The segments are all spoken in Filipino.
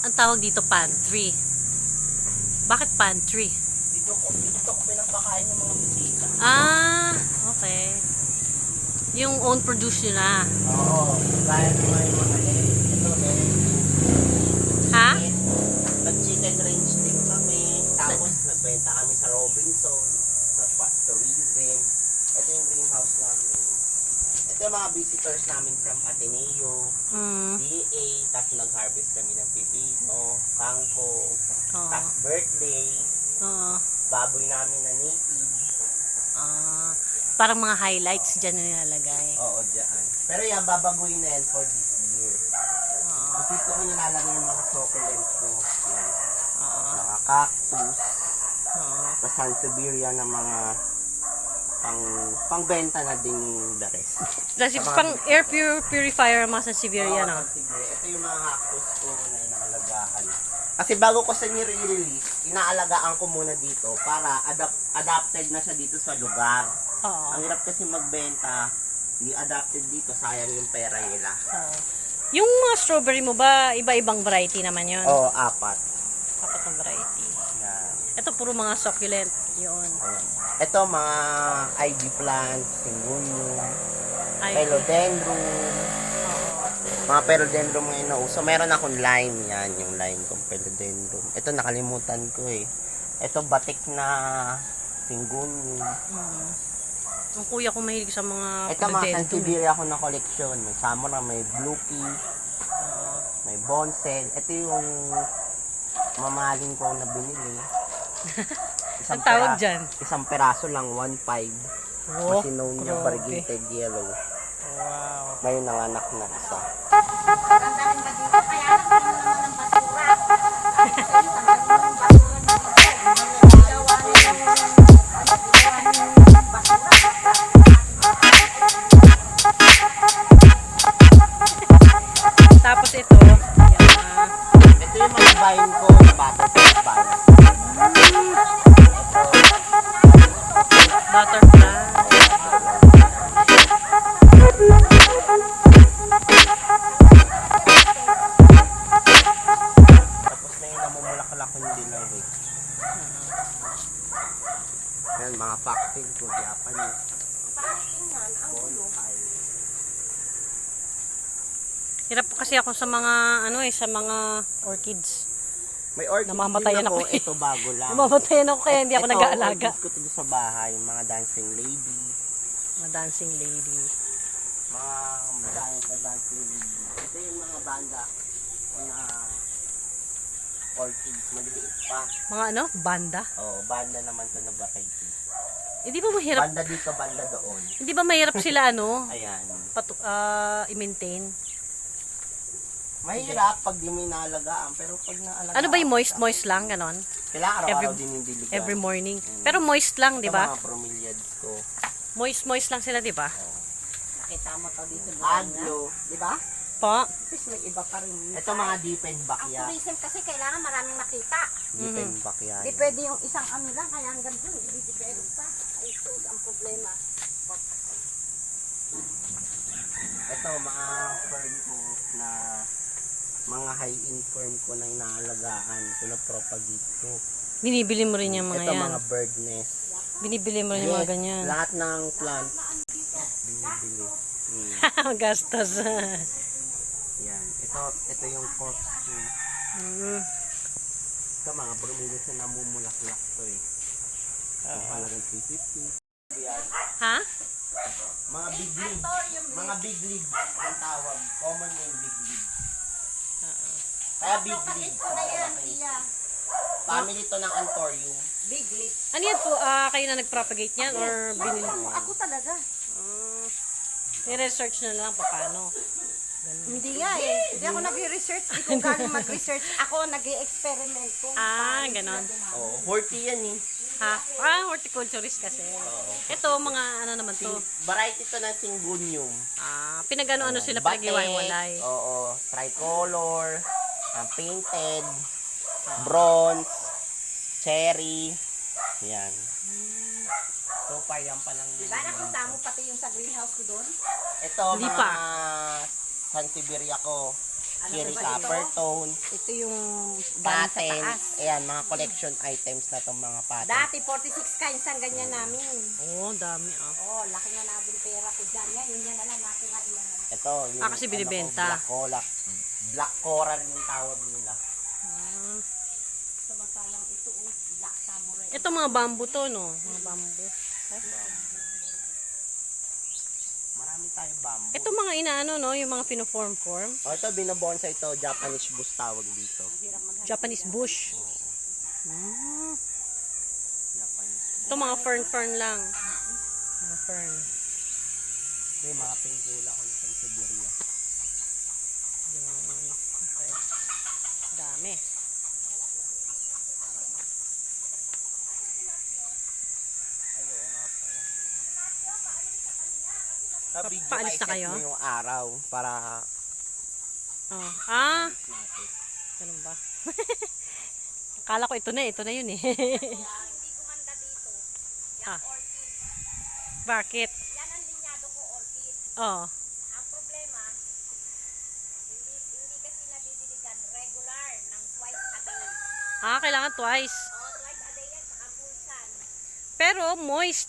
Ang tawag dito pantry. Bakit pantry? Dito ko pinapakain yung mga bisita. Ah, okay. Yung own produce nyo na. Oo. Kaya naman yung mga ito din. Ha? Nag-chicken range din kami. Tapos nagbenta kami sa Robinson, sa tourism. Ito yung greenhouse namin. Ito yung mga visitors namin from Ateneo, DA, tapos nag-harvest kami ng pipino, kangkong, tapos birthday, baboy namin na native. Parang mga highlights dyan na nilalagay. Oo, dyan. Pero yan, babaguhin na yan for this year. Kasi ito ko nilalagay yung mga succulent ko. Yan. Mga cactus. Sa Sansevieria na mga pangbenta na din the rest. Kasi pang air purifier mga sa Siberia, no? Ito yung mga cactus ko na inaalagaan. Kasi bago ko sa nire-release, inaalagaan ko muna dito para adapted na siya dito sa lugar. Ang hirap kasi magbenta, hindi adapted dito, sayang yung pera nila. Yung mga strawberry mo ba, iba-ibang variety naman yun? Oo, 4. 4 na variety. Yan. Ito puro mga succulent, yun. Ito mga ivy plants, singunium, philodendron. Mga philodendron mga inauso. Meron akong lime, yan, yung lime kong philodendron. Ito nakalimutan ko eh. Ito batik na singunium. Ang kuya ko mahilig sa mga ito mga Sansevieria ako na collection. May Samura, may Blue Pea, may Bonsel. Ito yung mamahalin ko na binili. Ang tawag dyan? Isang peraso lang, 1.5. Masinonia variegated yellow. Wow. May nanganak na isa. Tapos ito, ito yung mga vine ko, butterfly vine. Butterfly. Tapos may namumulaklak ko yung dilaw eh. Yan, mga facting ko, Japanese. Hirap kasi ako sa mga sa mga orchids. May orchid namamatayan ako. Ito bago lang. Namamatayan ako kaya hindi ako nag-aalaga. Ito, orchids ko sa bahay, mga dancing lady. Mga dancing lady. Mga dancing lady. Ito yung mga banda na orchids, maliliit pa. Mga banda? Oo, banda naman to na variety. Hindi ba mahirap? Banda dito, banda doon. Hindi ba mahirap sila Ayan. i-maintain? Mahirap pag di mo inaalagaan, pero pag naalagaan. Ano ba yung moist lang, ganon? Kailangan araw-araw din yung diligan. Every morning. Pero moist lang, di ba? Mga bromeliads ko. Moist lang sila, di ba? Nakita mo to dito. Aglo, di ba? Pa? Tapos may iba pa rin. Ito mga deepened Ang backyard. tourism kasi kailangan maraming makita. Deepened backyard. Hindi pwede yung isang lang, kaya hanggang doon. Hindi pwede pa. Ay, ito ang problema. Ito mga firm ko na mga high-end firm ko na inaalagaan. Pinapropagate ko. Binibili mo rin yung mga ito yan. mga bird nest. Binibili mo rin yung mga ganyan. Lahat ng plants binibili. Gastos. Yan. Ito yung corpse ko. Ito mga bromeliads na namumulaklak to eh. Halagang 350. Ha? Mga big leaves. Mga big leaves ang tawag. Common name big leaves. Kaya big leaves. Family to ng anthurium. Big lip. Ano yan po? Kayo na nag-propagate niyan or binili? Ako talaga. I-research na lang paano. Ganun. Hindi nga eh. Hindi ako nag-research. Hindi ko galing mag-research. Ako nag-experiment kung Ganon. Oh, horty yan eh. Ha? Horticulturist kasi. Ito, mga naman to. Variety to ng singunium. Pinag-ano sila pinag-iwalay. Oo, tricolor, painted, bronze, cherry. Yan. So far yan pa lang. Diba nakita mo pati yung sa greenhouse ko doon? Ito Hindi mga pa. Sansevieria ko. Curing ba copper ito? tone, Ito yung galing sa patent. taas. Ayan, mga collection items na tong mga patent. Dati 46 kinds ang ganyan namin. Oo, dami ah. Oh, laki na namin pera ko dyan. Yan, yun yan na lang natin na ilan na. Ito, yung Kasi binibenta. Black coral yung tawag nila. Ah. Samantalang ito, black samurai. Ito mga bamboo to, no? Mga bamboo. Marami tayong bamboo. Ito mga inaano, no? Yung mga pino-form-form. Ito, binobonsai ito. Japanese bush tawag dito. Japanese bush. Ah. Japanese bush. Ito mga fern-fern lang. Mga fern. May mga pingkula ko sa Siberia. Yan. Okay. Dami. Video Paalis na set kayo? mo yung araw para Oh. Ah, alis natin. ganun ba? Akala ko ito na yun eh. Hindi kumanda dito. Ah. Bakit? Yan ang linyado ko orchid. Oh. Ang problema, hindi kasi nadidiligan regular ng twice a day. Ah, kailangan twice. Twice a day yan, saka pulsan. Pero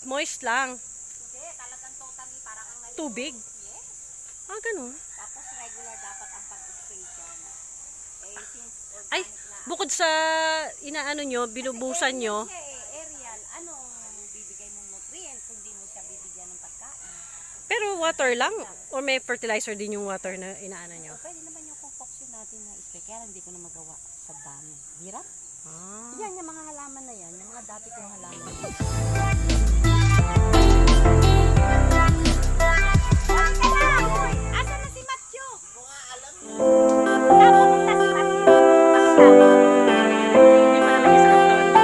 moist lang. Hindi, talagang totally parang ang naliligo. Tubig? Yes. Ah, ganun. Tapos regular dapat ang pag-spray dyan. Since Ay, organic na. bukod sa inaano nyo, binubusan nyo, Aerial, anong bibigay mong nutrient kung di mo siya bibigyan ng pagkain? pero water lang? Or may fertilizer din yung water na inaano nyo? Pwede naman yung concoction natin na spray. Kaya lang hindi ko na magawa sa dami. Hirap. Ah. Yan, yung mga halaman na yan. Yung mga dati kong halaman. Asan na si Matthew? Saan pumunta si Matthew? Hindi pa nalagay sa karton.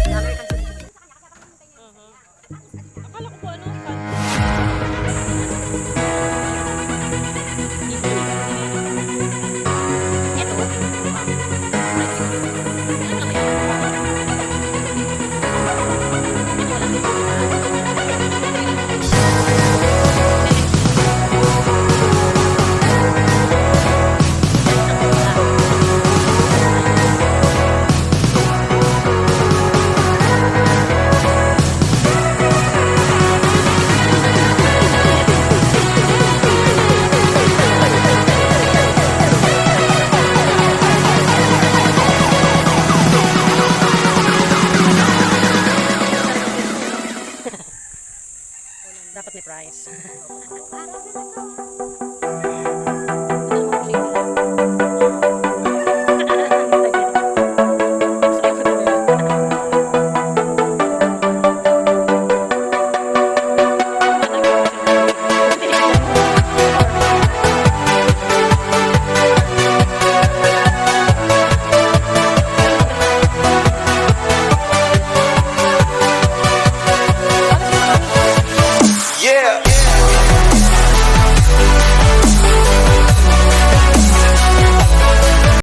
Nalagay. Akala ko po ano, dapat may price.